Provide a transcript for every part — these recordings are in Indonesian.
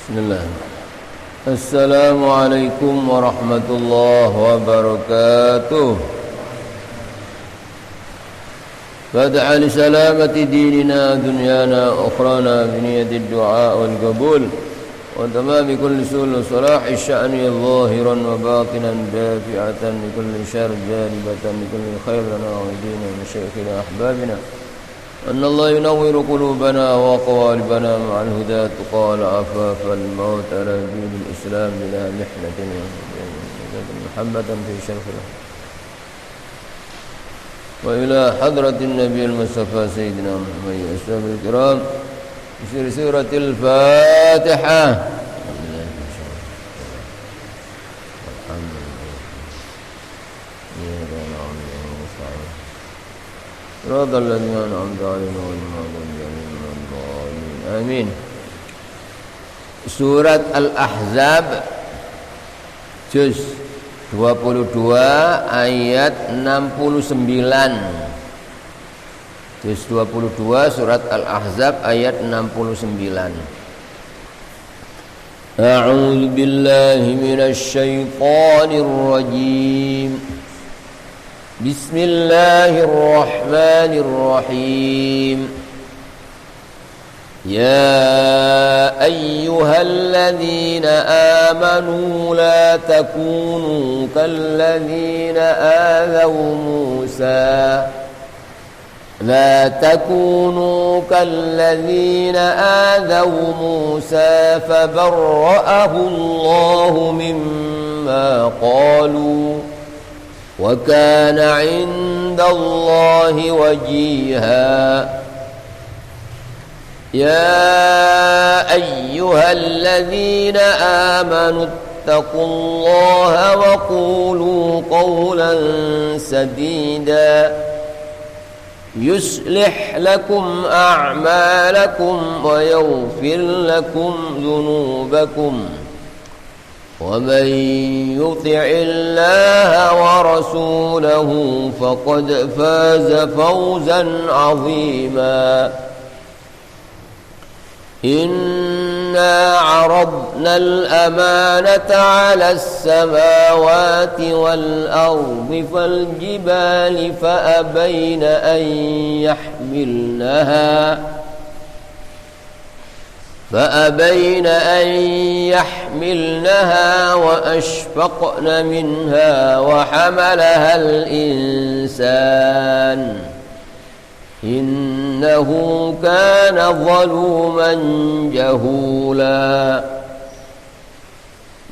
Bismillah. Assalamualaikum warahmatullahi wabarakatuh. Fad'a li salamati dinina dunyana ukhrana bi niyyati ad-du'a wal qabul wa tamami kulli sul salahi sya'ni zahiran wa batinan dafi'atan li kulli syarr jalibatan li kulli khair lana wa dina min shaykhina ahbabina أن الله ينور قلوبنا وقوالبنا مع الهدى قال عفاف الموت على دين الإسلام بلا محنة محبة في شرفنا وإلى حضرة النبي المصطفى سيدنا محمد الأسلام الكرام بسر سورة الفاتحة صراط الذين أنعمت عليهم غير المغضوب عليهم. Amin. Surat Al-Ahzab juz 22 ayat 69. Juz 22 surat Al-Ahzab ayat 69. A'udzu billahi minasy syaithanir rajim. بسم الله الرحمن الرحيم يا أيها الذين آمنوا لا تكونوا كالذين آذوا موسى فبرأه الله مما قالوا وكان عند الله وجيها يا أيها الذين آمنوا اتقوا الله وقولوا قولا سديدا يصلح لكم أعمالكم ويغفر لكم ذنوبكم ومن يطع الله ورسوله فقد فاز فوزا عظيما إنا عرضنا الأمانة على السماوات والأرض فالجبال فأبين أن يحملنها وأشفقن منها وحملها الإنسان إنه كان ظلوما جهولا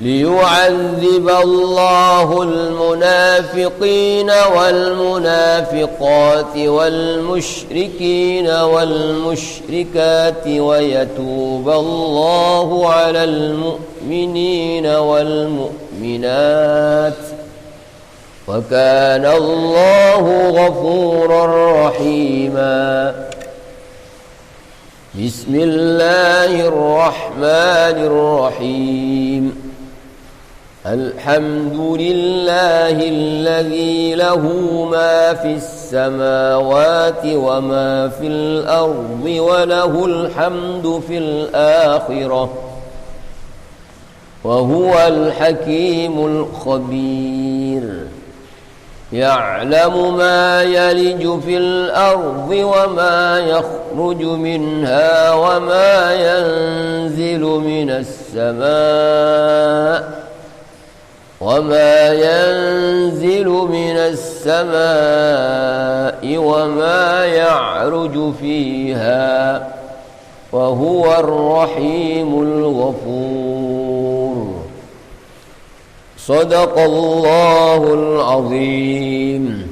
ليعذب الله المنافقين والمنافقات والمشركين والمشركات ويتوب الله على المؤمنين والمؤمنات وكان الله غفورا رحيما بسم الله الرحمن الرحيم الحمد لله الذي له ما في السماوات وما في الأرض وله الحمد في الآخرة وهو الحكيم الخبير يعلم ما يلج في الأرض وما يخرج منها وما ينزل من السماء وما يعرج فيها وهو الرحيم الغفور صدق الله العظيم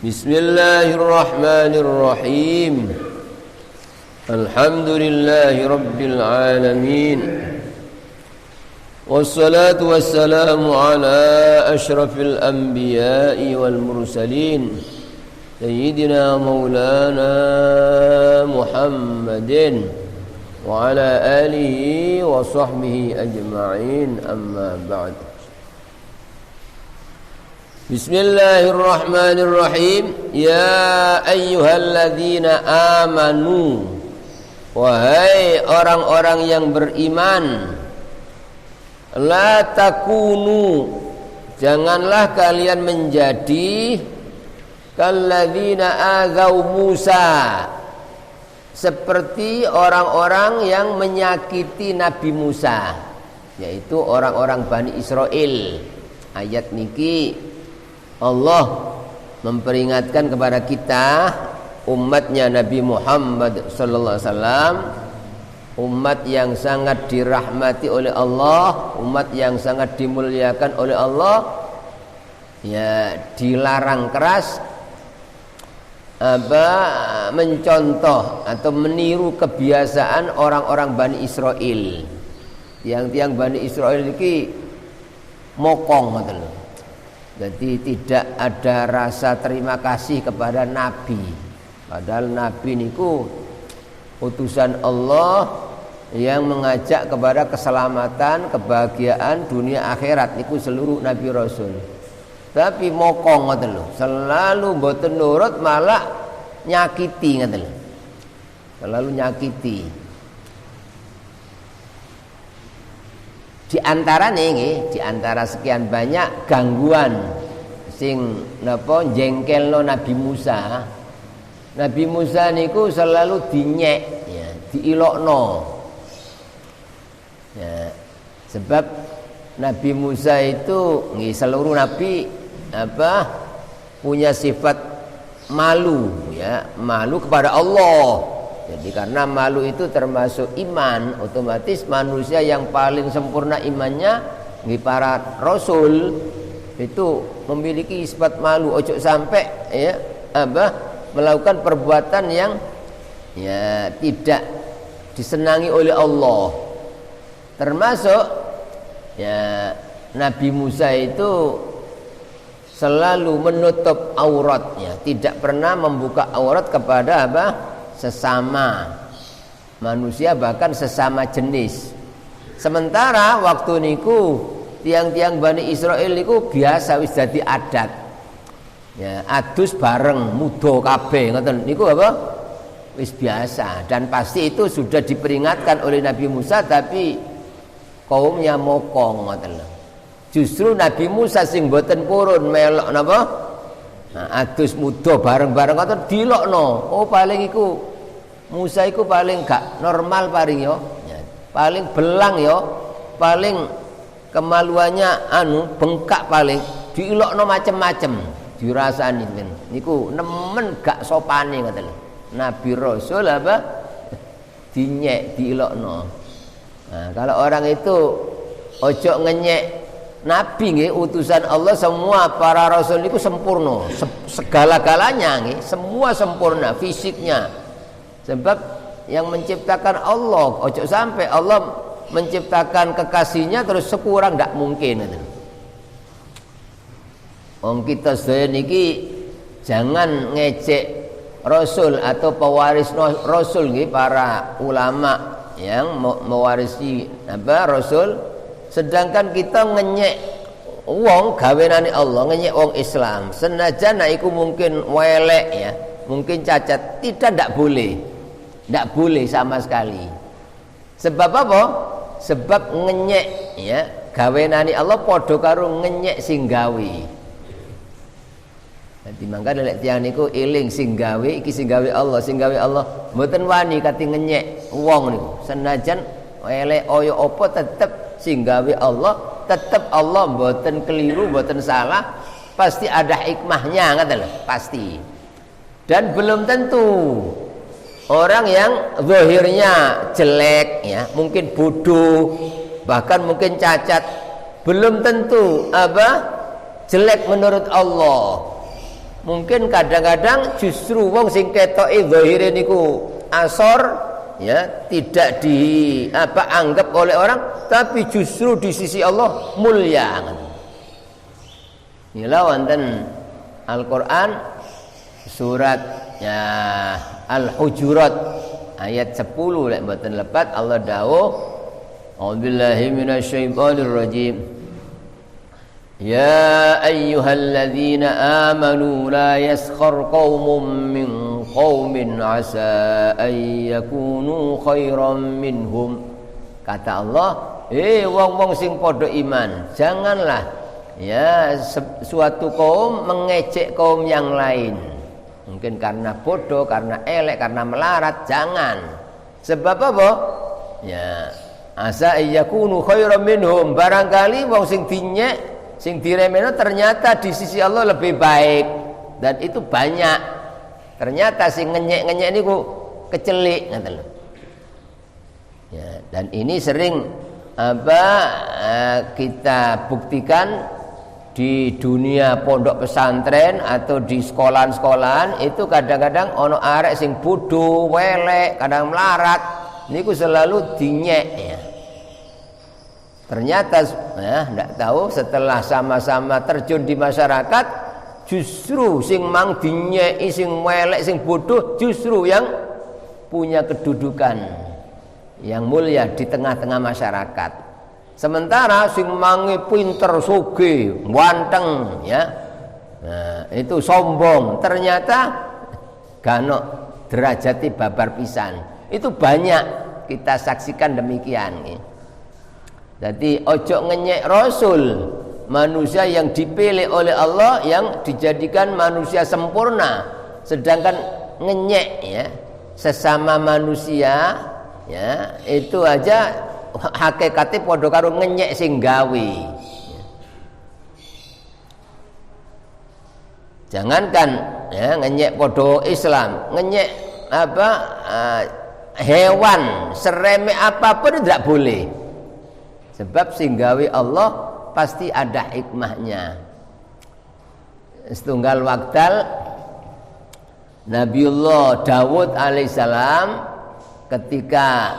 بسم الله الرحمن الرحيم الحمد لله رب العالمين والصلاة والسلام على أشرف الأنبياء والمرسلين سيدنا مولانا محمد وعلى آله وصحبه أجمعين أما بعد بسم الله الرحمن الرحيم يا أيها الذين آمنوا wahai orang-orang yang beriman, la takunu, janganlah kalian menjadi kalladzina azau Musa, seperti orang-orang yang menyakiti Nabi Musa, yaitu orang-orang Bani Israel. Ayat niki Allah memperingatkan kepada kita, umatnya Nabi Muhammad sallallahu alaihi wasallam, umat yang sangat dirahmati oleh Allah, umat yang sangat dimuliakan oleh Allah, ya dilarang keras mencontoh atau meniru kebiasaan orang-orang Bani Israel. Tiang-tiang Bani Israel ini mokong, jadi tidak ada rasa terima kasih kepada Nabi. Padahal Nabi niku utusan Allah yang mengajak kepada keselamatan, kebahagiaan dunia akhirat niku seluruh Nabi Rasul. Tapi mokong ngoten lho, selalu mboten nurut, malah nyakiti ngoten lho. Selalu nyakiti. Di antara niki, di antara sekian banyak gangguan sing napa jengkelno Nabi Musa. Nabi Musa niku selalu dinyek, ya, diilokno. Ya, sebab Nabi Musa itu seluruh nabi punya sifat malu, ya, malu kepada Allah. Jadi karena malu itu termasuk iman, otomatis manusia yang paling sempurna imannya para rasul itu memiliki sifat malu. Ojo sampai ya melakukan perbuatan yang ya tidak disenangi oleh Allah. Termasuk ya Nabi Musa itu selalu menutup auratnya, tidak pernah membuka aurat kepada sesama manusia, bahkan sesama jenis. Sementara waktu niku tiang-tiang Bani Israel niku biasa wis dadi adat. Ya, adus bareng mudo kabeh ngoten niku wis biasa, dan pasti itu sudah diperingatkan oleh Nabi Musa, tapi kaumnya mokong ngoten lho. Justru Nabi Musa sing boten purun melok napa? Nah, adus mudo bareng-bareng ngoten dilokno. Oh paling iku Musa iku paling gak normal paling yo. Ya, paling belang yo, paling kemaluannya bengkak, paling diilokno macem-macem, dirasani niku nemen gak sopane ngoten lho. Nabi Rasul dinyek, diilokno. Nah, kalau orang itu ojo ngenyek Nabi nggih, utusan Allah, semua para rasul itu sempurna, segala-galanya nggih, semua sempurna fisiknya. Sebab yang menciptakan Allah, ojo sampai Allah menciptakan kekasihnya terus sekurang, enggak mungkin. Wong kita sedaya niki jangan ngecek rasul atau pewaris rasul nggih, para ulama yang mewarisi rasul, sedangkan kita ngenyek wong gawenane Allah, ngenyek wong Islam, senajan iku mungkin welek ya, mungkin cacat, tidak boleh, tidak boleh sama sekali. Sebab apa? Sebab ngenyek ya gawenane Allah padha karo ngenyek sing gawe. Dadi mangka nek tiyang niku eling sing gawe iki, sing gawe Allah mboten wani kate ngenyek wong niku, senajan elek oyo apa tetep sing gawe Allah, tetep Allah mboten keliru, mboten salah, pasti ada hikmahnya ngoten lho, pasti. Dan belum tentu orang yang zahirnya jelek ya, mungkin bodoh, bahkan mungkin cacat, belum tentu jelek menurut Allah. Mungkin kadang-kadang justru wong sing ketoke zahire niku asor ya, tidak anggap oleh orang, tapi justru di sisi Allah mulia. Inilah wonten Al-Qur'an surat ya Al-Hujurat ayat 10 lek mboten lepat, Allah dawuh, A'udzubillahi minasyaitonir rajim. Ya ayyuhalladzina amanu la yaskhar qaumun min qaumin asa ay yakunu khairan minhum. Kata Allah, wong-wong sing padha iman, janganlah ya suatu kaum mengejek kaum yang lain. Mungkin karena bodoh, karena elek, karena melarat, jangan. Sebab apa? Ya, asa ayyakunu khairan minhum, barangkali wong sing dinyek, sing diremehno ternyata di sisi Allah lebih baik, dan itu banyak. Ternyata sing ngenyek-ngenyek niku kecelik ngoten lho. Ya, dan ini sering kita buktikan di dunia pondok pesantren atau di sekolahan-sekolahan itu kadang-kadang ono arek sing bodoh, welek, kadang melarat, niku selalu dinyek ya. Ternyata ya ndak tahu setelah sama-sama terjun di masyarakat, justru sing mang dinyeki, sing welek, sing bodoh justru yang punya kedudukan yang mulia di tengah-tengah masyarakat. Sementara sing mangi pinter, sugih, ganteng ya. Nah, itu sombong. Ternyata gano derajati babar pisan. Itu banyak kita saksikan demikian ya. Jadi ojo ngenyek Rasul, manusia yang dipilih oleh Allah, yang dijadikan manusia sempurna. Sedangkan ngenyek ya sesama manusia ya, itu aja hakikate padha karo ngenyek sing gawe. Jangankan ya ngenyek padha Islam, ngenyek hewan seremeh apapun tidak boleh. Sebab sing gawe Allah pasti ada hikmahnya. Setunggal waktal Nabiullah Dawud alaihissalam ketika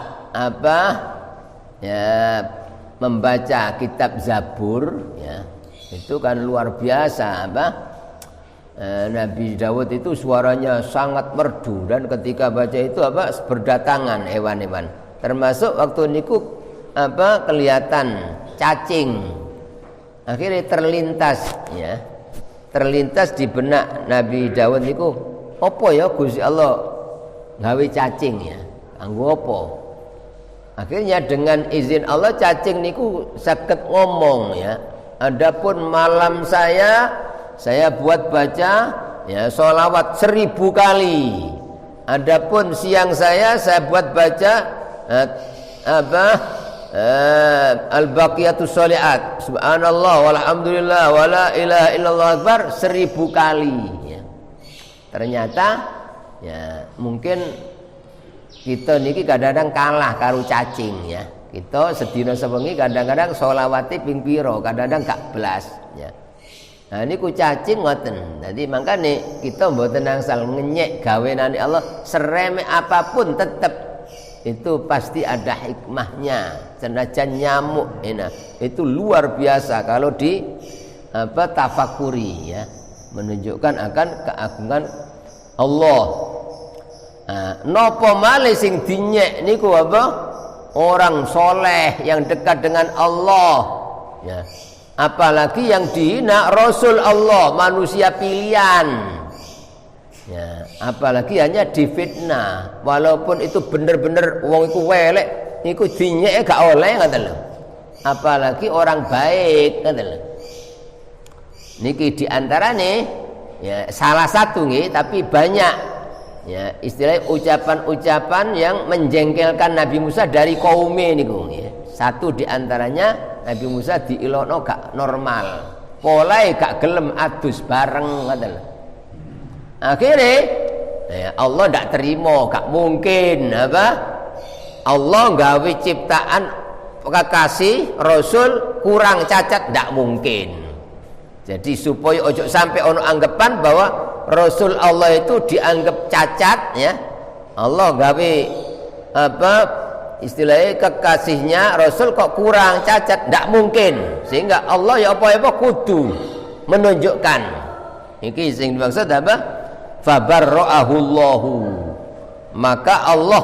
membaca kitab Zabur ya, itu kan luar biasa Nabi Dawud itu suaranya sangat merdu, dan ketika baca itu berdatangan hewan-hewan, termasuk waktu niku kelihatan cacing. Akhirnya terlintas di benak Nabi Dawud niku, apa ya Gusti Allah gawe cacing ya, kanggo apa? Akhirnya dengan izin Allah cacing niku saged ngomong ya. Adapun malam saya buat baca ya sholawat 1000 kali. Adapun siang saya buat baca al-baqiyatus sholihat, subhanallah walhamdulillah wala ilaha illallah akbar 1000 kali ya. Ternyata ya mungkin kita niki kadang-kadang kalah karo cacing ya. Kita sedina sewengi kadang-kadang sholawati ping pira, kadang-kadang gak belas ya. Nah niku cacing ngoten. Dadi mangkane kita mboten angsal ngenyek gawenane Allah, seremeh apapun tetep itu pasti ada hikmahnya. Senajan nyamuk itu luar biasa kalau di tafakuri ya, menunjukkan akan keagungan Allah. Nopo malih sing dinyek niku orang soleh yang dekat dengan Allah ya. Apalagi yang dihina Rasul Allah, manusia pilihan ya. Apalagi hanya difitnah, walaupun itu bener-bener wong iku welek niku dinyek gak oleh ngoten lho. Apalagi orang baik ngoten lho. Niki diantarane ya salah satu nggih, tapi banyak ya istilah ucapan-ucapan yang menjengkelkan Nabi Musa dari kaumnya niku ya. Satu diantaranya Nabi Musa diilokno gak normal, polahe gak gelem adus bareng ngoten. Akhirnya ya Allah ndak terima, gak mungkin Allah gawe ciptaan kekasih Rasul kurang cacat, ndak mungkin. Jadi supaya ojo sampai ono anggapan bahwa Rasul Allah itu dianggap cacat ya. Allah gawe istilahnya kekasihnya Rasul kok kurang cacat, ndak mungkin. Sehingga Allah ya apa-apa kudu menunjukkan. Iki sing dimaksud fabarra'ahullahu. Maka Allah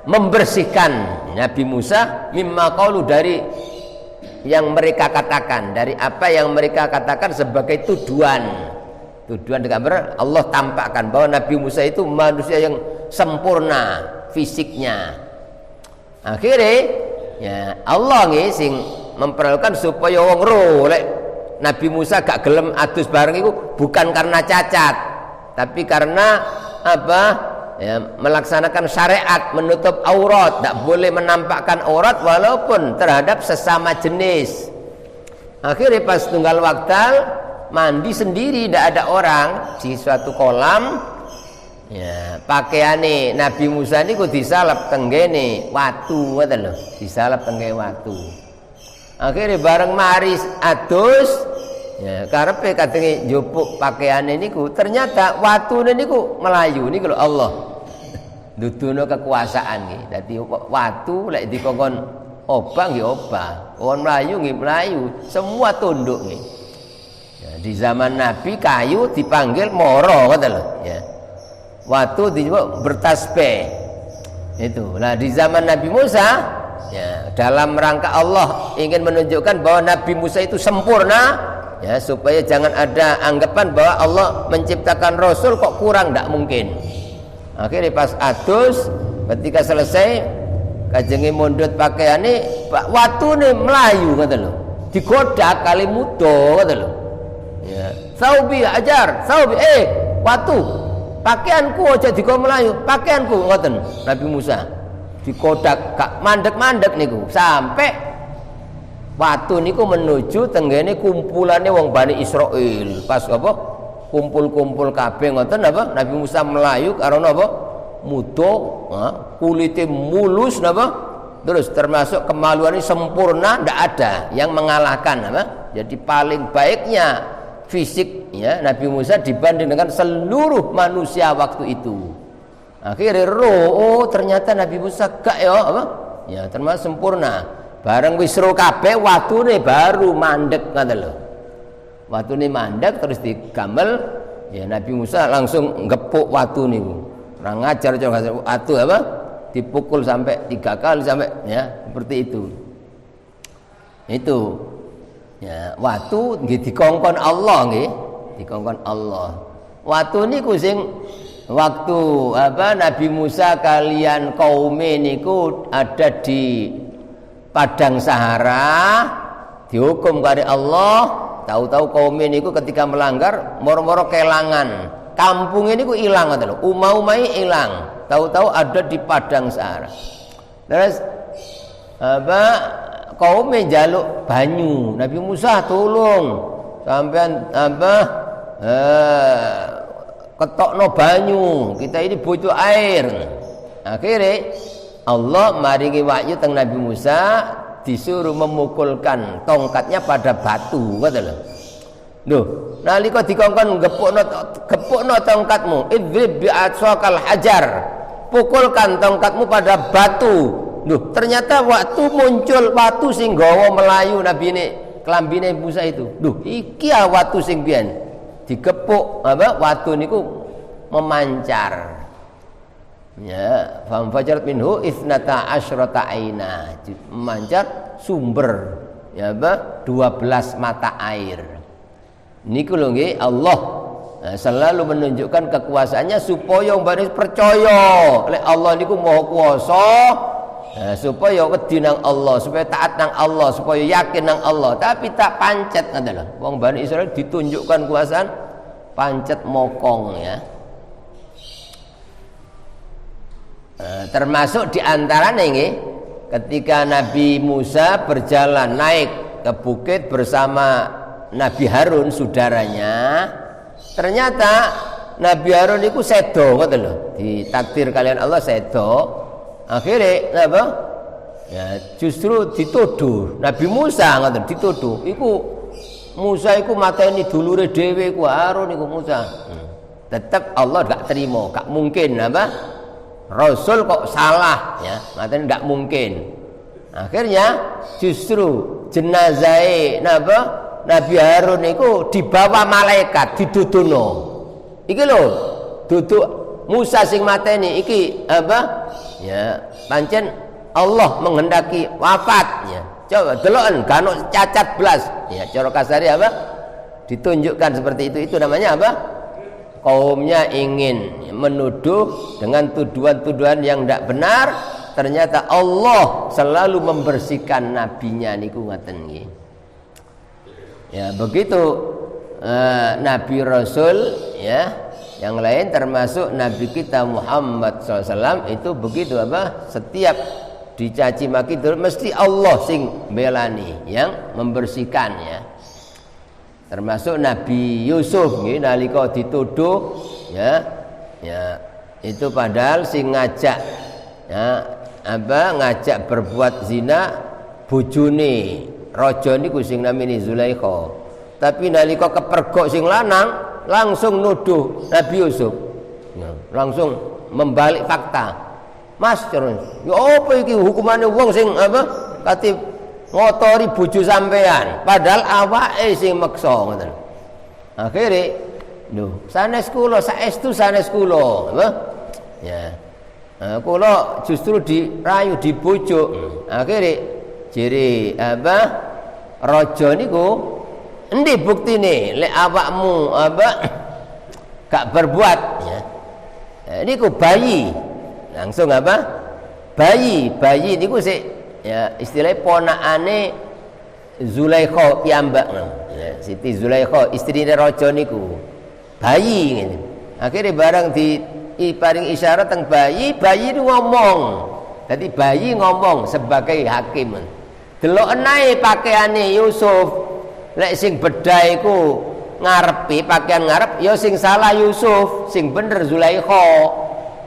membersihkan Nabi Musa mimma qalu, dari yang mereka katakan, dari apa yang mereka katakan sebagai tuduhan. Tuduhan dengan benar, Allah tampakkan bahwa Nabi Musa itu manusia yang sempurna fisiknya. Akhirnya ya Allah nggih sing memperlukan supaya wong ro lek Nabi Musa gak gelem adus bareng itu bukan karena cacat, tapi karena apa? Ya, melaksanakan syariat, menutup aurat, tidak boleh menampakkan aurat walaupun terhadap sesama jenis. Akhirnya pas tunggal waktal mandi sendiri, tidak ada orang di suatu kolam. Ya, pakaiane Nabi Musa niku disalap tenggene watu, ngoten lho, disalap tenggene watu. Akhirnya bareng maris adus, ya karepe katenge njupuk pakaiane niku, ternyata watune niku melayu niku lho Allah. Duduno kekuasaan nggih. Dadi watu lek dikongkon obah nggih obah, kon melayu nggih melayu, semua tunduk nggih. Ya, di zaman Nabi kayu dipanggil moro ngoten lho, ya. Watu disebut bertasbih. Itu. Nah, di zaman Nabi Musa, ya, dalam rangka Allah ingin menunjukkan bahwa Nabi Musa itu sempurna, ya, supaya jangan ada anggapan bahwa Allah menciptakan Rasul kok kurang, tidak mungkin. Akhirnya pas adus, ketika selesai kajenge mondot pakaiane, watune melayu ngoten lho. Digodak kali mudo ngoten lho. Ya, saubi ajar, saubi watu. Pakaianku aja dikon melayu, pakaianku ngoten Nabi Musa. Dikodak gak mandek-mandek niku sampai watu niku menuju tenggene kumpulane wong Bani Israil. Pas apa? Kumpul-kumpul kabeh ngoten apa? Nabi Musa melayu karena apa? Mudo, kulitnya mulus napa? Terus termasuk kemaluannya sempurna, tidak ada yang mengalahkan apa? Jadi paling baiknya fisik ya Nabi Musa dibanding dengan seluruh manusia waktu itu. Akhirnya ternyata Nabi Musa gak ya apa? Ya termasuk sempurna. Bareng wis ro kabeh watune baru mandek ngoten lho. Watune mandek terus digamel, ya Nabi Musa langsung ngepuk watu niku. Ora ngajar watu apa? Dipukul sampai 3 kali sampai ya seperti itu. Itu ya watu nggih dikongkon Allah nggih, dikongkon Allah. Watu niku sing waktu apa Nabi Musa kalian kaume niku ada di padang Sahara dihukum kali Allah. Tahu-tahu kaum ini ketika melanggar moro-moro kelangan, kampung ini hilang ngoten lho, umai hilang. Tahu-tahu ada di padang Sahara. Terus apa kaum njaluk banyu, Nabi Musa tolong sampean apa ketokno banyu, kita ini butuh air. Akhirnya Allah maringi wahyu teng Nabi Musa, disuruh memukulkan tongkatnya pada batu, ngoten lho. Lho, nalika dikongkon gepukno tongkatmu, idrib bi'asaqal hajar. Pukulkan tongkatmu pada batu. Lho, ternyata waktu muncul watu sing gawa melayu nabine klambine Musa itu. Lho, iki watu sing biyen digepuk apa watu niku memancar. Ya, fam fajarat minhu isnata asyrata aina, memancar sumber ya apa 12 mata air. Niku lho nggih Allah selalu menunjukkan kekuasaannya supaya mbak percaya lek Allah niku maha kuwasa, supaya wedi nang Allah, supaya taat nang Allah, supaya yakin nang Allah, tapi tak pancet ngoten lho. Wong Bani Israil ditunjukkan kuasaan pancet mokong ya. Termasuk diantaranya ini ketika Nabi Musa berjalan naik ke bukit bersama Nabi Harun saudaranya, ternyata Nabi Harun itu sedo ngoten lho, ditakdir kalian Allah sedo. Akhirnya apa? Ya justru dituduh Nabi Musa ngoten dituduh. Iku Musa iku mateni dulure dhewe iku Harun iku Musa. Tetap Allah gak terima, gak mungkin apa? Rasul kok salah ya, makanya tidak mungkin. Akhirnya justru jenazah Nabi Harun itu dibawa malaikat diduduno. Iki lho, duduk Musa sing mateni iki apa? Ya, pancen Allah menghendaki wafat ya. Coba deloken gano cacat blas. Ya, cara kasari apa? Ditunjukkan seperti itu namanya apa? kaumnya ingin menuduh dengan tuduhan-tuduhan yang tidak benar, ternyata Allah selalu membersihkan nabinya niku ngaten nggih. Ya, begitu nabi rasul ya, yang lain termasuk nabi kita Muhammad SAW itu begitu apa? Setiap dicaci maki itu mesti Allah sing belani, yang membersihkan ya. Termasuk Nabi Yusuf nggih nalika dituduh ya itu padahal sing ngajak ya ngajak berbuat zina bojone raja niku sing namine Zulaikha, tapi nalika kepergok sing lanang langsung nuduh Nabi Yusuf ya, langsung membalik fakta. Mas terus ya apa iki hukumane wong sing kate ngotori bojo sampean padahal awake sing meksa ngoten. Akhire lho sanes kula saestu sanes kula apa ya kula justru dirayu dibujuk. Akhire jere raja niku endi buktine lek awakmu gak berbuat ya niku bayi langsung bayi niku sik ya istilahnya ponakane Zulaikha piyambak ya, Siti Zulaikha istrine raja niku bayi ngene. Akhire barang paring isyarat teng bayi itu ngomong. Dadi bayi ngomong sebagai hakim. Delok enae pakaiane Yusuf, lek sing bedah iku ngarepe pakaian ngarep ya sing salah Yusuf, sing bener Zulaikha.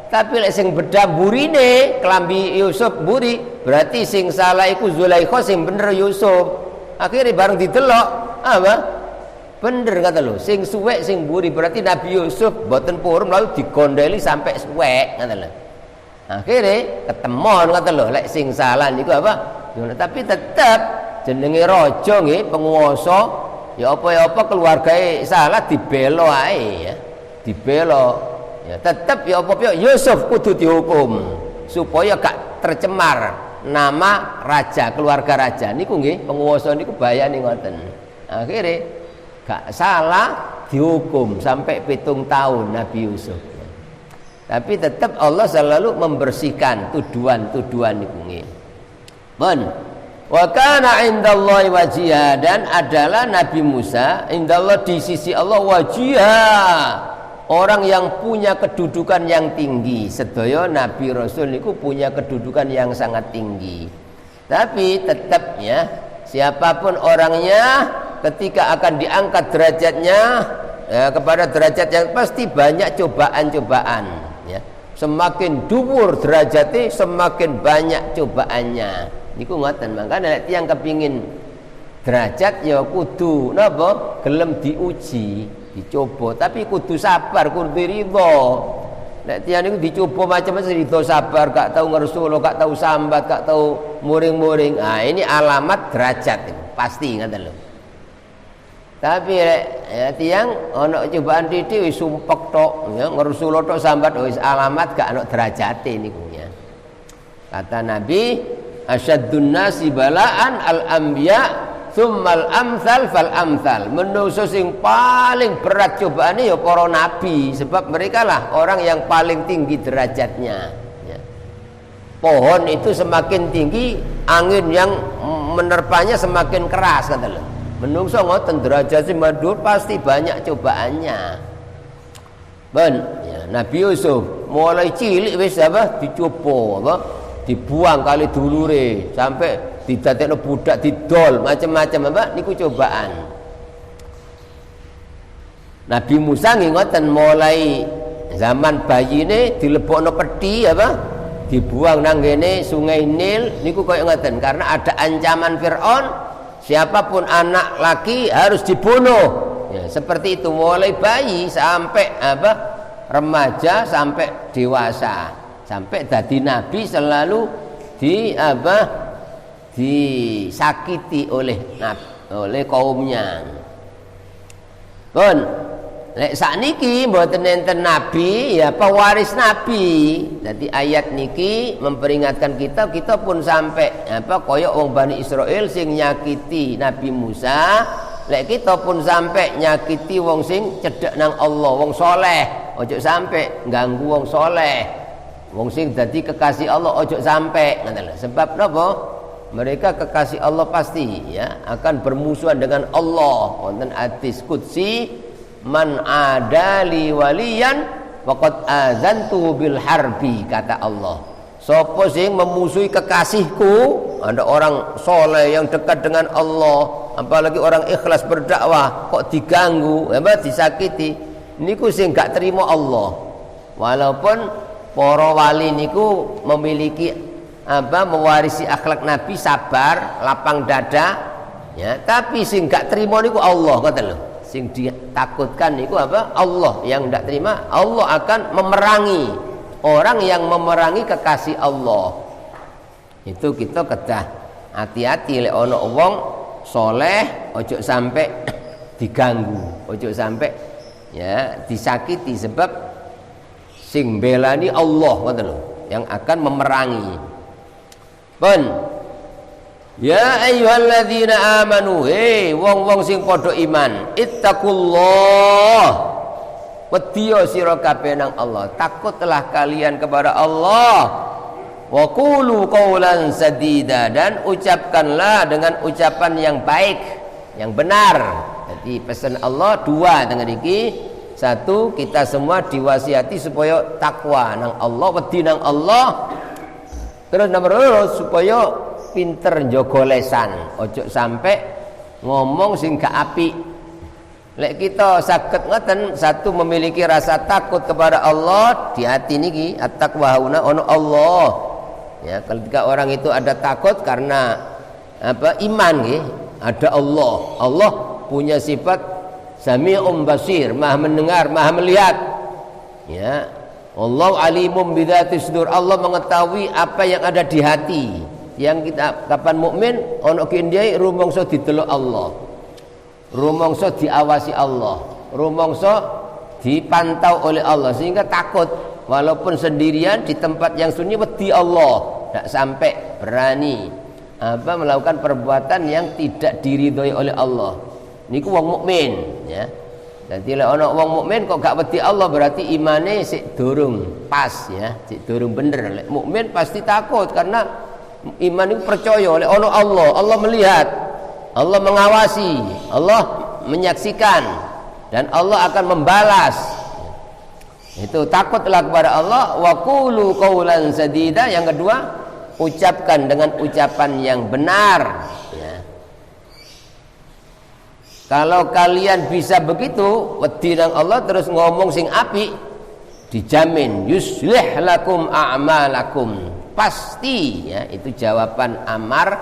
Tapi lek sing bedah burine kelambi Yusuf buri, berarti sing salah iku Zulaikha, sing bener Yusuf. Akhirnya bareng didelok bener kata lho, sing suwek sing buri, berarti Nabi Yusuf boten purun lalu digondeli sampai suwek kata lho. Akhirnya ketemon kata lho lek sing salah niku tapi tetep jenenge raja nggih penguasa ya apa keluargae salah dibelo ae ya, dibelo. Ya tetap ya apa Yusuf kudu dihukum supaya gak tercemar nama raja, keluarga raja niku nggih penguasa niku bayane ngoten. Akhire gak salah dihukum sampai 7 tahun Nabi Yusuf. Tapi tetap Allah selalu membersihkan tuduhan-tuduhan niku nggih. Pun wa kana indallahi wajiha, dan adalah Nabi Musa indallah di sisi Allah wajiha, orang yang punya kedudukan yang tinggi. Sedaya Nabi Rasul niku punya kedudukan yang sangat tinggi. Tapi tetap ya, siapapun orangnya ketika akan diangkat derajatnya ya, kepada derajat yang pasti banyak cobaan-cobaan ya. Semakin dhuwur derajatnya semakin banyak cobaannya. Niku ngoten, makanya nek tiyang kepingin derajat ya kudu napa? Gelem diuji, dicoba, tapi kudu sabar, kudu ridho. Nek tiyang niku dicoba macam-macam ridho sabar, gak tahu ngersula, gak tahu sambat, gak tahu muring-muring. Ah ini alamat derajat itu, pasti ngoten lho. Tapi ya tiyang ana cobaan titik wis sumpek tok, ya ngersula tok sambat wis alamat gak ana derajate niku ya. Kata Nabi, asyaddun nasi balaan al-anbiya tsummal amsal fal amsal. Manusia sing paling berat cobaannya ya para nabi, sebab mereka lah orang yang paling tinggi derajatnya ya. Pohon itu semakin tinggi, angin yang menerpanya semakin keras kata lho. Menungso ngoten derajatnya madur pasti banyak cobaannya. Ben ya, Nabi Yusuf mulai cilik wis dicoba dibuang kali dulure sampai didadekno budak didol macam-macam niku cobaan. Nabi Musa nggih ngoten, mulai zaman bayine dilebokno peti dibuang nang ngene Sungai Nil niku koyo ngoten, karena ada ancaman Firaun siapapun anak laki harus dibunuh. Ya, seperti itu mulai bayi sampai remaja sampai dewasa. Sampai dadi nabi selalu disakiti oleh kaumnya. Pun lek sakniki mboten enten nabi ya pewaris nabi. Jadi ayat niki memperingatkan kita pun sampai kaya wong Bani Israil sing nyakiti Nabi Musa lek kita pun sampai nyakiti wong sing cedhek nang Allah, wong soleh, ojo sampai ganggu wong soleh, wong sing dadi kekasih Allah ojo sampai. Sebab napa? Mereka kekasih Allah pasti ya akan bermusuhan dengan Allah. Wonten hadis qudsi, man adali waliyan faqad azantuhu bil harbi, kata Allah. Sapa sing memusuhi kekasihku, ada orang soleh yang dekat dengan Allah, apalagi orang ikhlas berdakwah kok diganggu, disakiti, niku sing gak terima Allah. Walaupun para wali niku memiliki mewarisi akhlak Nabi, sabar, lapang dada, ya, tapi sing gak terima niku Allah, kata lho. Sing ditakutkan niku Allah yang ndak terima, Allah akan memerangi orang yang memerangi kekasih Allah. Itu kita kedah hati-hati lek ana wong soleh ojo sampai diganggu, ojo sampai ya disakiti, sebab sing belani Allah, kata lho, yang akan memerangi. Pun ya ayyuhalladzina amanu, wong-wong sing padha iman, ittaqullah, wedya sira kabeh nang Allah, takutlah kalian kepada Allah. Wa qulu qawlan sadida, dan ucapkanlah dengan ucapan yang baik, yang benar. Jadi pesan Allah dua dengan iki. Satu, kita semua diwasiati supaya takwa nang Allah, wedi nang Allah. Terus nomor loro, supaya pinter njogo lesan, ojo sampai ngomong sing gak apik. Lek kita saged ngoten, satu memiliki rasa takut kepada Allah di hati niki, at-taqwa hauna ono Allah. Ya, ketika orang itu ada takut karena iman nggih, ada Allah. Allah punya sifat Sami'un basir, Maha mendengar, Maha melihat. Ya. Allah alimum bidzati sudur, Allah mengetahui apa yang ada di hati. Yang kita kapan mukmin ono kendai rumangsa didelok Allah, rumangsa diawasi Allah, rumangsa dipantau oleh Allah, sehingga takut walaupun sendirian di tempat yang sunyi, wedi Allah, tidak sampai berani melakukan perbuatan yang tidak diridhoi oleh Allah. Niku wong mukmin ya. Jadi lek ana wong mukmin kok gak wedi Allah, berarti imane sik durung pas ya, sik durung bener. Lek mukmin pasti takut karena iman itu percaya oleh Allah, Allah melihat, Allah mengawasi, Allah menyaksikan, dan Allah akan membalas. Itu takutlah kepada Allah. Wa qulu qawlan sadida, yang kedua, ucapkan dengan ucapan yang benar ya. Kalau kalian bisa begitu wedi nang Allah terus ngomong sing apik, dijamin yuslih lakum a'malakum, pasti ya, itu jawaban amar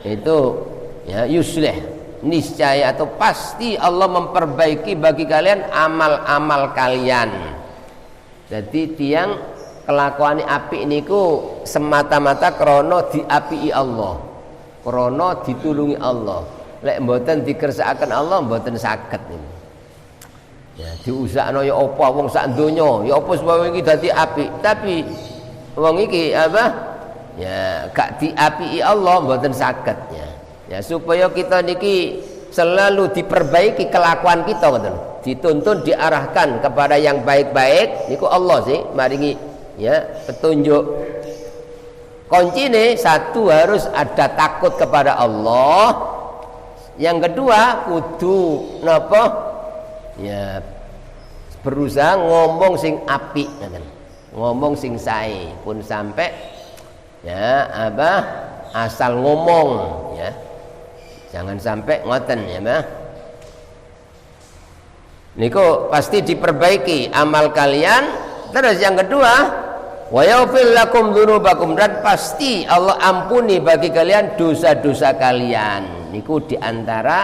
itu ya, yuslih, niscaya atau pasti Allah memperbaiki bagi kalian amal-amal kalian. Jadi tiang kelakuan apik niku semata-mata krana diapiki Allah, krana ditulungi Allah. Lek mboten dikersakaken Allah mboten saged niku. Ya diusahno ya apa wong sak donya, ya apa sebab iki dadi apik, tapi wong iki ya gak diapiki Allah mboten saged ya. Ya supaya kita niki selalu diperbaiki kelakuan kita, ngoten. Dituntun diarahkan kepada yang baik-baik niku Allah sih maringi ya petunjuk. Kuncine satu, harus ada takut kepada Allah. Yang kedua, kudu napa? Ya berusaha ngomong sing apik, ngomong sing sae, pun sampai ya asal ngomong ya. Jangan sampai ngoten ya, Mbah. Niku pasti diperbaiki amal kalian. Terus yang kedua, wa yaghfir lakum dzunubakum, dan pasti Allah ampuni bagi kalian dosa-dosa kalian. Niku diantara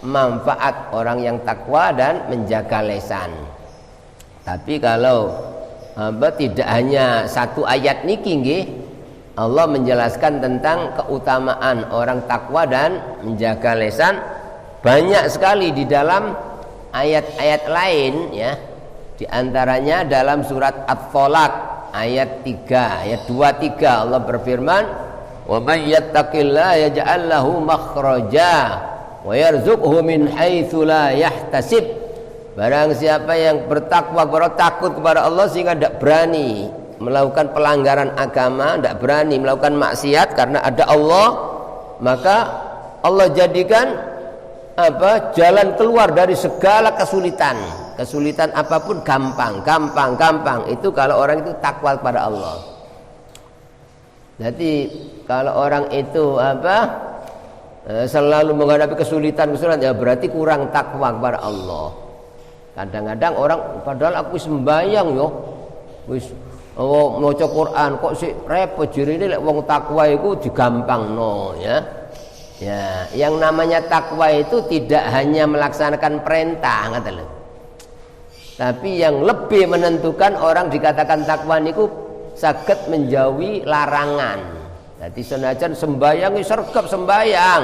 manfaat orang yang takwa dan menjaga lesan. Tapi kalau tidak hanya satu ayat niki nggih, Allah menjelaskan tentang keutamaan orang takwa dan menjaga lesan banyak sekali di dalam ayat-ayat lain ya. Di antaranya dalam surat At-Thalaq ayat 3, ayat 23 Allah berfirman, "Wa may yattaqillaha yaj'al lahu makhraja wa yarzuqhu min haitsu la yahtasib. Barang siapa yang bertakwa, takut kepada Allah sehingga tidak berani melakukan pelanggaran agama, tidak berani melakukan maksiat karena ada Allah, maka Allah jadikan jalan keluar dari segala kesulitan. Kesulitan apapun gampang. Itu kalau orang itu takwa kepada Allah. Jadi kalau orang itu selalu menghadapi kesulitan ya berarti kurang takwa kepada Allah. Kadang-kadang orang padahal aku sembahyang yo, wis maca Quran kok sik repot jirine lek wong takwa iku digampangno ya. Ya, yang namanya takwa itu tidak hanya melaksanakan perintah, ngoten lho. Tapi yang lebih menentukan orang dikatakan takwa niku saged menjauhi larangan. Jadi senajan sembahyang sergap sembahyang.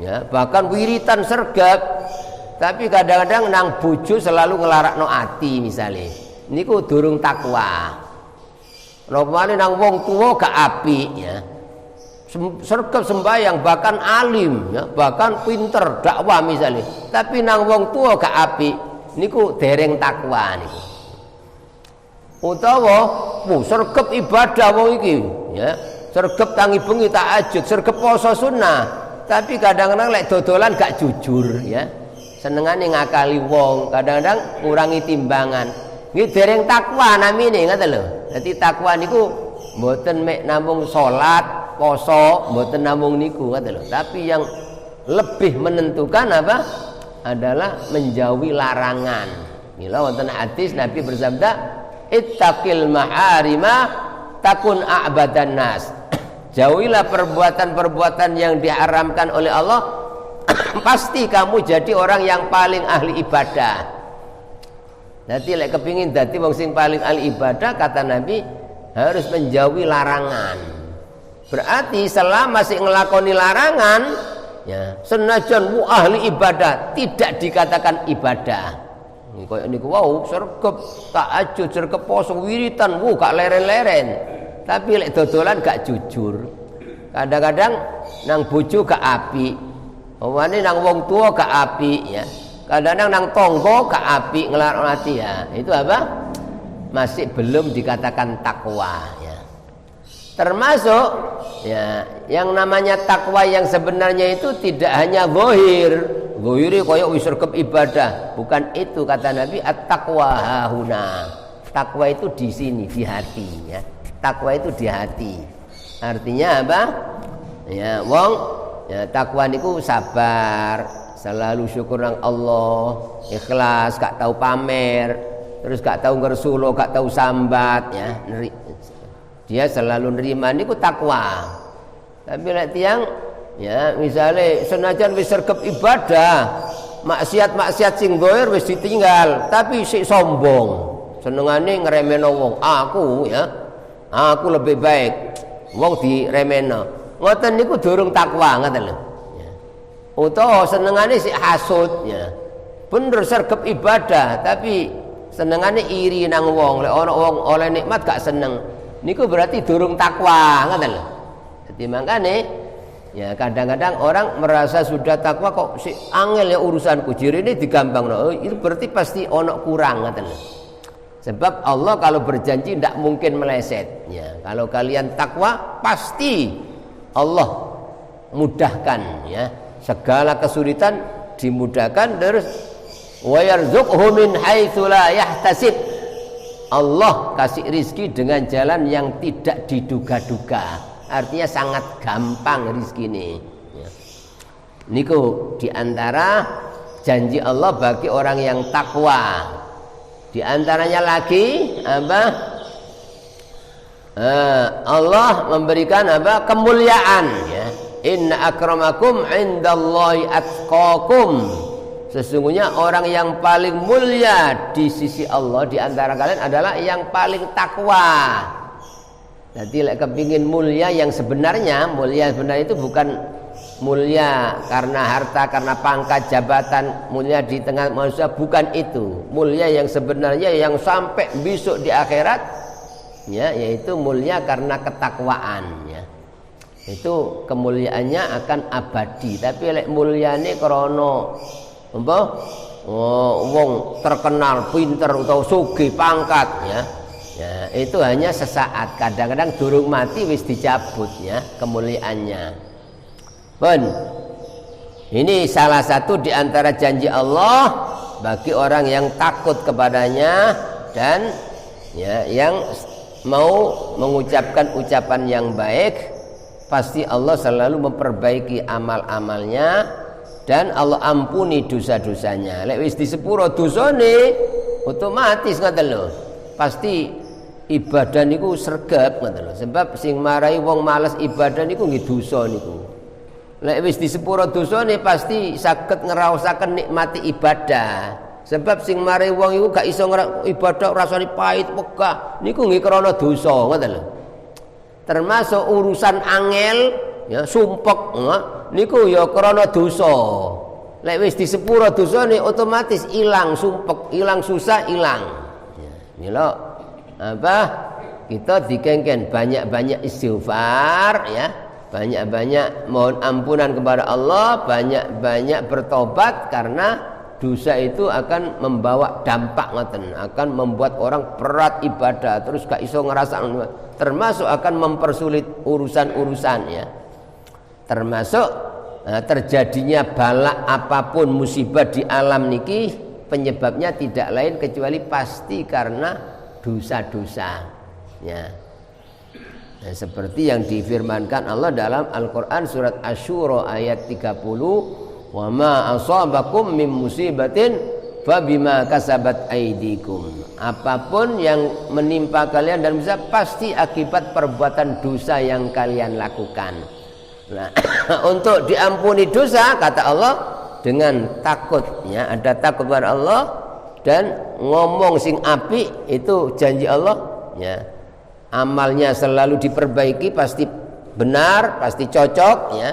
Ya, bahkan wiritan sergap. Tapi kadang-kadang nang bojo selalu ngelarakno ati misalnya. Niku durung takwa. Rupane nang wong tuwa gak apik ya. Sergap sembahyang bahkan alim ya, bahkan pinter dakwah misalnya, tapi nang wong tua gak apik niku dereng takwa niku. Utawa sergap ibadah wong iki ya, sergap tangi bengi tahajud, sergap poso sunnah, tapi kadang-kadang lek dodolan gak jujur ya, senengane ngakali wong, kadang-kadang ngurangi timbangan. Niki dereng takwa namine ngoten lho. Dadi takwa niku mboten mek namung salat poso, mboten namung niku ngoten lho, tapi yang lebih menentukan adalah menjauhi larangan. Mila wonten hadis Nabi bersabda, ittaqil maharima takun a'badan nas. Jauhilah perbuatan-perbuatan yang diharamkan oleh Allah, pasti kamu jadi orang yang paling ahli ibadah. Nanti lek kepingin dadi wong sing paling ahli ibadah, kata Nabi harus menjauhi larangan. Berarti selama masih ngelakoni larangan ya, senajan ahli ibadah tidak dikatakan ibadah. Ini koyo niku wau sergep tahajud, sergep poso, wiritan, gak leren-leren. Tapi lek dodolan gak jujur. Kadang-kadang nang bojo gak apik. Omane nang wong tua gak apik ya. Kadang-kadang nang tangga gak apik nglarang ati ya. Itu masih belum dikatakan takwa ya. Termasuk ya, yang namanya takwa yang sebenarnya itu tidak hanya zahir. Zahire koyo wis sergep ibadah, bukan itu kata Nabi. At-taqwa hahuna. Takwa itu di sini, di hati ya. Takwa itu di hati. Artinya apa? Ya, wong ya takwa niku sabar, selalu syukur nang Allah, ikhlas, gak tahu pamer, terus gak tahu ngersulo, gak tahu sambat ya. Dia selalu nerima niku takwa. Tapi lek tiyang ya misalnya senajan wis sergep ibadah, maksiat-maksiat sing zahir wis ditinggal, tapi sik sombong. Senengane ngremeno wong, aku ya, aku lebih baik. Wong diremeno. Ngoten niku durung takwa ngoten lho. Ya. Utawa senengane sik hasud ya. Bener sergep ibadah, tapi senengane iri nang wong, lek ana wong oleh nikmat gak seneng. Niku berarti durung takwa ngoten lho. Jadi makane ya kadang-kadang orang merasa sudah takwa kok si angel ya urusanku, jirine digampangno. Oh, itu berarti pasti ono kurang ngoten lho. Sebab Allah kalau berjanji tidak mungkin meleset ya. Kalau kalian takwa pasti Allah mudahkan ya. Segala kesulitan dimudahkan, terus wa yarzuqhu min haitsu la yahtasib. Allah kasih rizki dengan jalan yang tidak diduga-duga. Artinya sangat gampang rizki ini ya. Niku diantara janji Allah bagi orang yang takwa. Di antaranya lagi Allah memberikan kemuliaan ya. Inna akramakum indallahi atqakum. Sesungguhnya orang yang paling mulia di sisi Allah di antara kalian adalah yang paling takwa. Jadi lek kepingin mulia yang sebenarnya, mulia sebenarnya itu bukan mulia karena harta, karena pangkat, jabatan, mulia di tengah manusia, bukan itu. Mulia yang sebenarnya yang sampai besok di akhirat ya, yaitu mulia karena ketakwaan ya. itu kemuliaannya akan abadi. Tapi lek mulyane krana apa? Wong terkenal, pinter atau sugih pangkat ya. Ya, itu hanya sesaat. Kadang-kadang durung mati wis dicabut ya kemuliaannya. Pun ini salah satu di antara janji Allah bagi orang yang takut kepadanya dan ya yang mau mengucapkan ucapan yang baik, pasti Allah selalu memperbaiki amal-amalnya dan Allah ampuni dosa-dosanya. Lek wis disepuro dosane otomatis ngoten lho. Pasti ibadah niku sregep ngoten lho. Sebab sing marai wong males ibadah niku nggih dosa niku. Lek wis disepuro dosane pasti saged ngraosaken nikmati ibadah. Sebab sing marai wong iku gak iso ibadah rasane pahit pegah niku nggih krana dosa ngoten lho. Termasuk urusan angel ya sumpek niku ya krana dosa. Lek wis disepuro dosane otomatis ilang sumpek, ilang susah, ilang. Ya, mila apa? Kita dikengken banyak-banyak istighfar ya, banyak-banyak mohon ampunan kepada Allah, banyak-banyak bertobat karena dosa itu akan membawa dampak ngoten, akan membuat orang berat ibadah terus gak iso ngerasa, termasuk akan mempersulit urusan-urusan ya. Termasuk terjadinya bala apapun musibah di alam niki penyebabnya tidak lain kecuali pasti karena dosa-dosa ya. Nah, seperti yang difirmankan Allah dalam Al-Qur'an surat Asy-Syura ayat 30, wa ma asabakum min musibatin fabima kasabat aydikum. Apapun yang menimpa kalian dan bisa pasti akibat perbuatan dosa yang kalian lakukan. Nah, untuk diampuni dosa kata Allah dengan takut ya, ada takut kepada Allah dan ngomong sing apik itu janji Allah ya. Amalnya selalu diperbaiki, pasti benar, pasti cocok ya.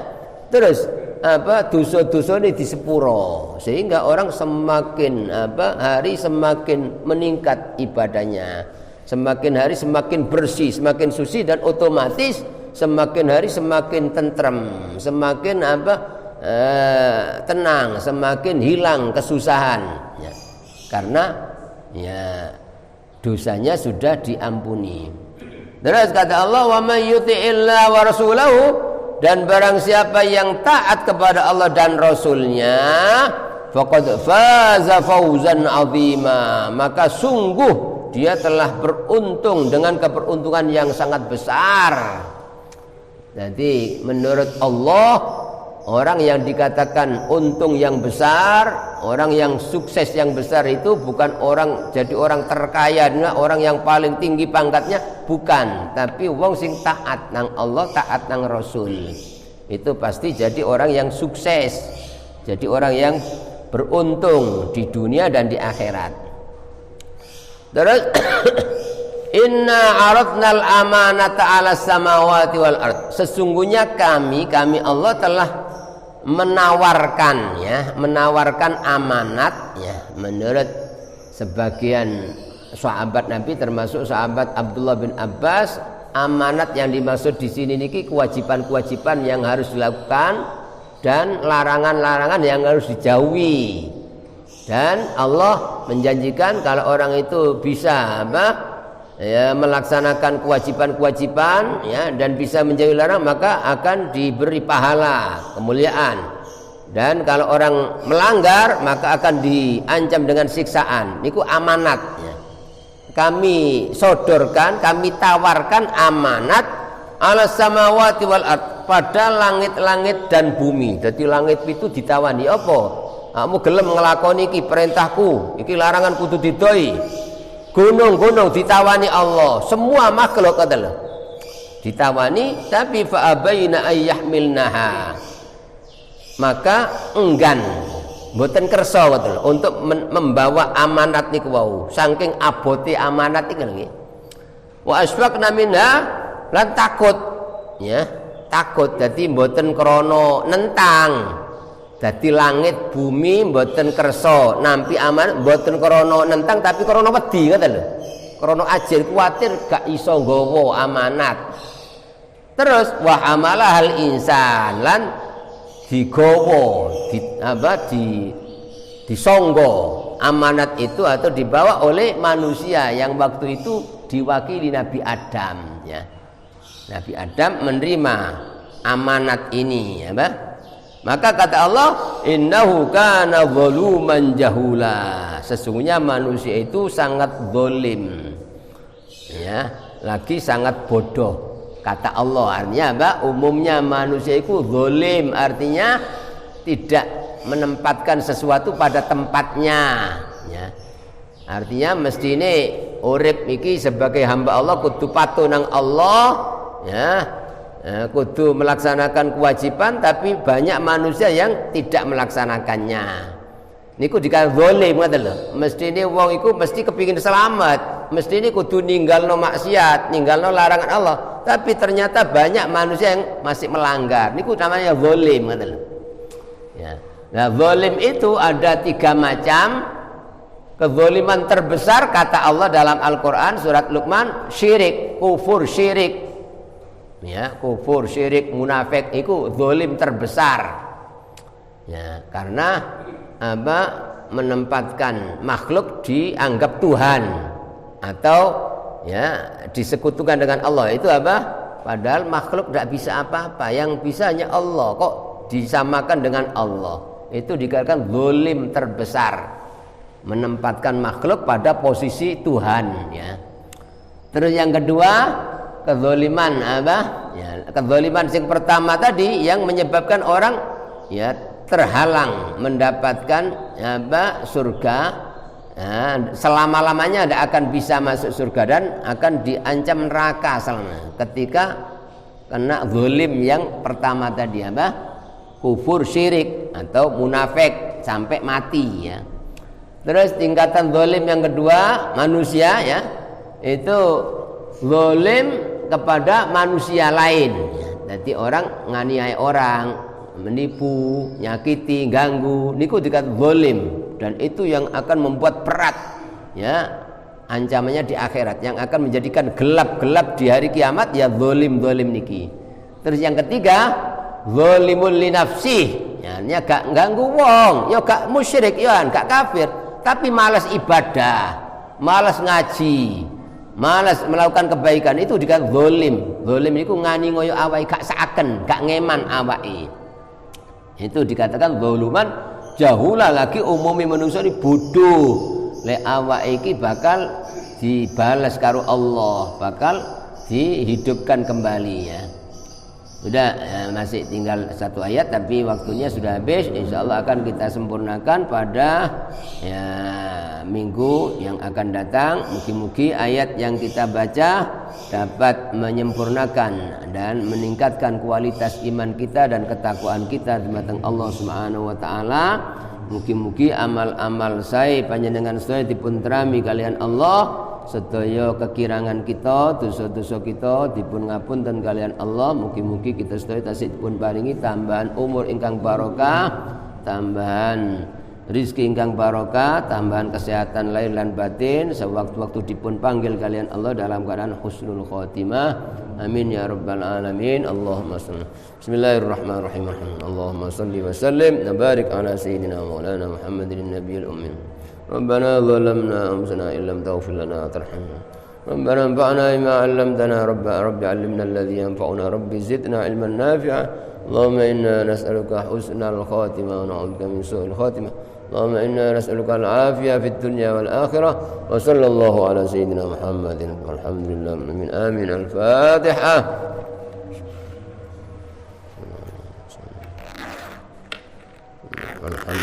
Terus apa dosa-dosa ini disepuro sehingga orang semakin hari semakin meningkat ibadahnya, semakin hari semakin bersih, semakin suci dan otomatis semakin hari semakin tentrem, semakin tenang, semakin hilang kesusahan ya. Karena ya dosanya sudah diampuni. Terus kata Allah, wa may yuti'illah wa rasulahu, dan barang siapa yang taat kepada Allah dan Rasulnya, faqad faza fawzan azima, maka sungguh dia telah beruntung dengan keberuntungan yang sangat besar. Jadi menurut Allah, orang yang dikatakan untung yang besar, orang yang sukses yang besar itu bukan orang jadi orang terkaya, orang yang paling tinggi pangkatnya, bukan, tapi wong sing taat nang Allah, taat nang Rasul. Itu pasti jadi orang yang sukses, jadi orang yang beruntung di dunia dan di akhirat. Terus inna aradnal amanata 'alas samawati wal ard. Sesungguhnya kami Allah telah menawarkan amanat ya, menurut sebagian sahabat Nabi termasuk sahabat Abdullah bin Abbas, amanat yang dimaksud di sini niki kewajiban-kewajiban yang harus dilakukan dan larangan-larangan yang harus dijauhi. Dan Allah menjanjikan kalau orang itu bisa melaksanakan kewajiban-kewajiban ya, dan bisa menjauhi larangan, maka akan diberi pahala, kemuliaan. Dan kalau orang melanggar maka akan diancam dengan siksaan. Niku amanat ya. Kami sodorkan, kami tawarkan amanat 'alas samawati wal ard, pada langit-langit dan bumi. Jadi langit itu ditawani apa? Kamu gelem ngelakoni iki perintahku, iki larangan kudu didoi. Gunung-gunung ditawani Allah, semua makhluk adalah ditawani, tapi fa'abaina ayyahmilnaha, maka enggan, mboten kersa untuk membawa amanat niku wau, saking abote amanat iki nggih. Wa asfaqna minha, lan takut ya, takut dadi mboten krana nentang. Dadi langit bumi mboten kersa nampi amanat, mboten krana nentang tapi krana wedi ngoten lho. Krana ajir kuwatir gak iso nggawa amanat. Terus wa hamalahal insan lan digowo disonggo amanat itu atau dibawa oleh manusia yang waktu itu diwakili Nabi Adam ya. Nabi Adam menerima amanat ini ya, maka kata Allah innahu kana zaluman jahula, sesungguhnya manusia itu sangat zalim ya, lagi sangat bodoh. Kata Allah artinya apa? Umumnya manusia itu zalim, artinya tidak menempatkan sesuatu pada tempatnya ya. Artinya mesti ini urip iki sebagai hamba Allah kudu patuh nang Allah ya, kudu melaksanakan kewajiban, tapi banyak manusia yang tidak melaksanakannya. Niku dikatakan zalim ngoten lho. Mesti ini wong iku mesti kepingin selamat, mesti ini kudu ninggalno maksiat, ninggalno larangan Allah, tapi ternyata banyak manusia yang masih melanggar. Niku namanya zalim ngoten lho. Ya. Nah, zalim itu ada 3 macam. Kezaliman terbesar kata Allah dalam Al-Qur'an surat Luqman, syirik, kufur syirik. Ya, kufur syirik munafik itu zalim terbesar. Ya, karena apa? Menempatkan makhluk dianggap Tuhan atau ya disekutukan dengan Allah. Itu apa? Padahal makhluk tidak bisa apa-apa, yang bisa hanya Allah, kok disamakan dengan Allah. Itu dikatakan zalim terbesar, menempatkan makhluk pada posisi Tuhan ya. Terus yang kedua, kezaliman apa? Ya, kezaliman yang pertama tadi yang menyebabkan orang ya terhalang mendapatkan apa? Surga. Ya, selama-lamanya tidak akan bisa masuk surga dan akan diancam neraka selama ketika kena zalim yang pertama tadi apa? Kufur syirik atau munafik sampai mati ya. Terus tingkatan zalim yang kedua manusia ya, itu zalim kepada manusia lain ya. Jadi orang nganiaya orang, menipu, nyakiti, ganggu, niku dikatakan zalim, dan itu yang akan membuat berat ya ancamannya di akhirat, yang akan menjadikan gelap-gelap di hari kiamat ya zalim niki. Terus yang ketiga zalimul li nafsih, ya gak ganggu wong, ya gak musyrik, ya gak kafir, tapi malas ibadah, malas ngaji, malas melakukan kebaikan, itu dikatakan zalim. Zalim niku ngani ngoyo awake gak saken, gak ngeman awake. Itu dikatakan zaluman jahula, lagi umumi manusia ini bodoh. Le awake iki bakal dibalas karo Allah, bakal dihidupkan kembali ya. Sudah masih tinggal 1 ayat tapi waktunya sudah habis. Insyaallah akan kita sempurnakan pada ya, minggu yang akan datang. Mugi-mugi ayat yang kita baca dapat menyempurnakan dan meningkatkan kualitas iman kita dan ketakwaan kita dumateng Allah Subhanahu wa taala. Mugi-mugi amal-amal saya panjenengan sedaya dipun terami kalian Allah. Sedaya kekirangan kita, dosa-dosa kita dipun ngapunten kalian Allah. Mugi-mugi kita sedaya tasih dipun paringi tambahan umur ingkang barokah, tambahan rizki ingkang barokah, tambahan kesehatan lahir dan batin, sewaktu-waktu dipun panggil kalian Allah dalam keadaan husnul khotimah. Amin ya rabbal alamin. Allahumma shalli. Bismillahirrahmanirrahim. Allahumma shalli wa sallim wa barik ala sayyidina maulana Muhammadin nabiyil ummi. ربنا ظلمنا أنفسنا إن لم تغفر لنا وترحمنا ربنا انفعنا بما علمتنا رب علمنا الذي ينفعنا رب زدنا علما نافعا اللهم إنا نسألك حسن الخاتمة ونعوذ بك من سوء الخاتمة اللهم إنا نسألك العافية في الدنيا والآخرة وصلى الله على سيدنا محمد والحمد لله من آمين. الفاتحة. الحمد